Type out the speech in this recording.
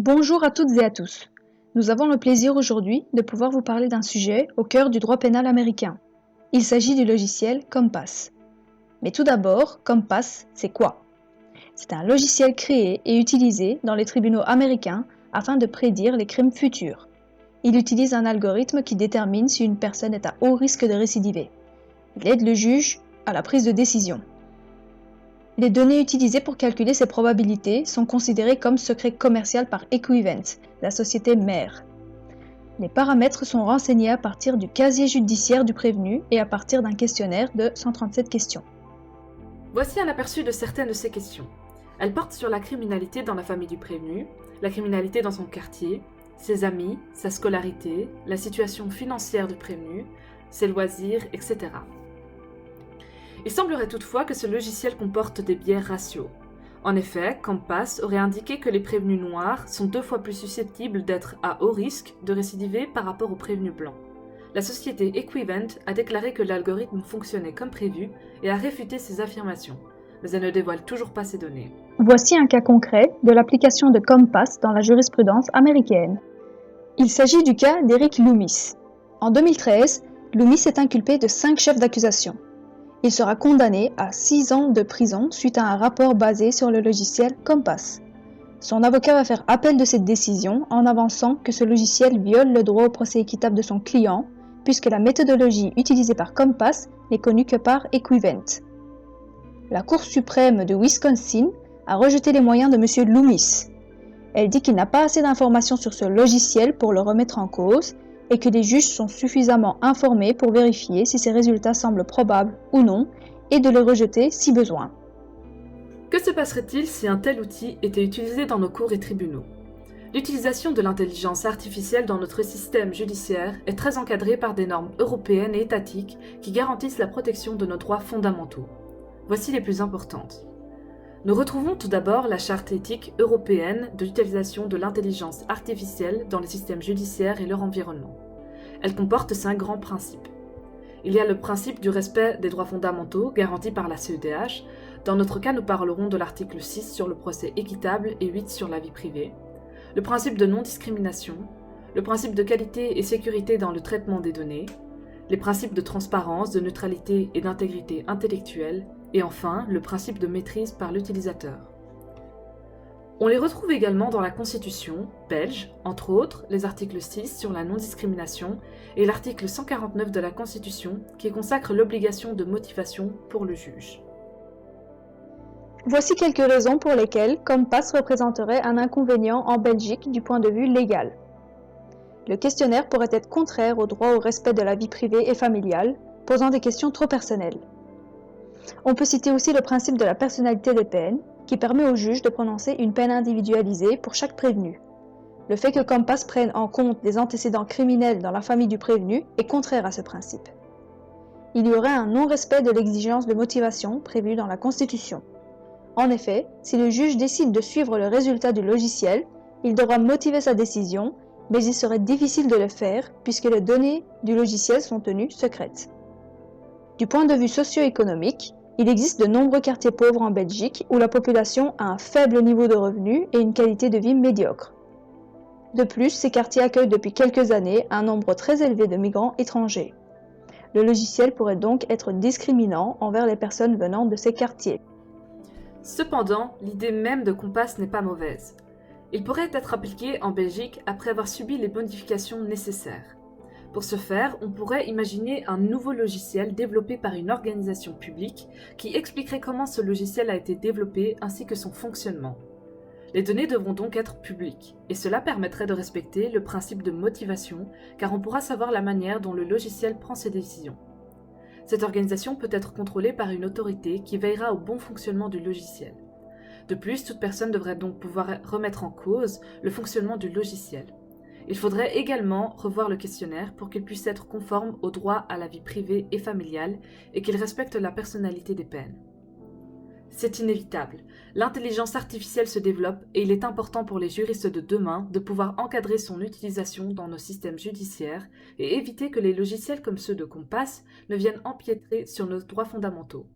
Bonjour à toutes et à tous. Nous avons le plaisir aujourd'hui de pouvoir vous parler d'un sujet au cœur du droit pénal américain. Il s'agit du logiciel Compass. Mais tout d'abord, Compass, c'est quoi? C'est un logiciel créé et utilisé dans les tribunaux américains afin de prédire les crimes futurs. Il utilise un algorithme qui détermine si une personne est à haut risque de récidiver. Il aide le juge à la prise de décision. Les données utilisées pour calculer ces probabilités sont considérées comme secret commercial par Equivent, la société mère. Les paramètres sont renseignés à partir du casier judiciaire du prévenu et à partir d'un questionnaire de 137 questions. Voici un aperçu de certaines de ces questions. Elles portent sur la criminalité dans la famille du prévenu, la criminalité dans son quartier, ses amis, sa scolarité, la situation financière du prévenu, ses loisirs, etc. Il semblerait toutefois que ce logiciel comporte des biais raciaux. En effet, Compass aurait indiqué que les prévenus noirs sont 2 fois plus susceptibles d'être à haut risque de récidiver par rapport aux prévenus blancs. La société Equivent a déclaré que l'algorithme fonctionnait comme prévu et a réfuté ces affirmations, mais elle ne dévoile toujours pas ces données. Voici un cas concret de l'application de Compass dans la jurisprudence américaine. Il s'agit du cas d'Eric Loomis. En 2013, Loomis est inculpé de 5 chefs d'accusation. Il sera condamné à 6 ans de prison suite à un rapport basé sur le logiciel Compass. Son avocat va faire appel de cette décision en avançant que ce logiciel viole le droit au procès équitable de son client, puisque la méthodologie utilisée par Compass n'est connue que par Equivent. La Cour suprême de Wisconsin a rejeté les moyens de M. Loomis. Elle dit qu'il n'a pas assez d'informations sur ce logiciel pour le remettre en cause et que les juges sont suffisamment informés pour vérifier si ces résultats semblent probables ou non et de les rejeter si besoin. Que se passerait-il si un tel outil était utilisé dans nos cours et tribunaux? L'utilisation de l'intelligence artificielle dans notre système judiciaire est très encadrée par des normes européennes et étatiques qui garantissent la protection de nos droits fondamentaux. Voici les plus importantes. Nous retrouvons tout d'abord la Charte éthique européenne de l'utilisation de l'intelligence artificielle dans les systèmes judiciaires et leur environnement. Elle comporte 5 grands principes. Il y a le principe du respect des droits fondamentaux garantis par la CEDH. Dans notre cas, nous parlerons de l'article 6 sur le procès équitable et 8 sur la vie privée. Le principe de non-discrimination, le principe de qualité et sécurité dans le traitement des données, les principes de transparence, de neutralité et d'intégrité intellectuelle, et enfin, le principe de maîtrise par l'utilisateur. On les retrouve également dans la Constitution belge, entre autres les articles 6 sur la non-discrimination et l'article 149 de la Constitution qui consacre l'obligation de motivation pour le juge. Voici quelques raisons pour lesquelles Compass représenterait un inconvénient en Belgique du point de vue légal. Le questionnaire pourrait être contraire au droit au respect de la vie privée et familiale, posant des questions trop personnelles. On peut citer aussi le principe de la personnalité des peines, qui permet au juge de prononcer une peine individualisée pour chaque prévenu. Le fait que Compass prenne en compte des antécédents criminels dans la famille du prévenu est contraire à ce principe. Il y aurait un non-respect de l'exigence de motivation prévue dans la Constitution. En effet, si le juge décide de suivre le résultat du logiciel, il devra motiver sa décision, mais il serait difficile de le faire puisque les données du logiciel sont tenues secrètes. Du point de vue socio-économique, il existe de nombreux quartiers pauvres en Belgique où la population a un faible niveau de revenus et une qualité de vie médiocre. De plus, ces quartiers accueillent depuis quelques années un nombre très élevé de migrants étrangers. Le logiciel pourrait donc être discriminant envers les personnes venant de ces quartiers. Cependant, l'idée même de Compass n'est pas mauvaise. Il pourrait être appliqué en Belgique après avoir subi les modifications nécessaires. Pour ce faire, on pourrait imaginer un nouveau logiciel développé par une organisation publique qui expliquerait comment ce logiciel a été développé ainsi que son fonctionnement. Les données devront donc être publiques, et cela permettrait de respecter le principe de motivation car on pourra savoir la manière dont le logiciel prend ses décisions. Cette organisation peut être contrôlée par une autorité qui veillera au bon fonctionnement du logiciel. De plus, toute personne devrait donc pouvoir remettre en cause le fonctionnement du logiciel. Il faudrait également revoir le questionnaire pour qu'il puisse être conforme au droit à la vie privée et familiale et qu'il respecte la personnalité des peines. C'est inévitable. L'intelligence artificielle se développe et il est important pour les juristes de demain de pouvoir encadrer son utilisation dans nos systèmes judiciaires et éviter que les logiciels comme ceux de Compass ne viennent empiéter sur nos droits fondamentaux.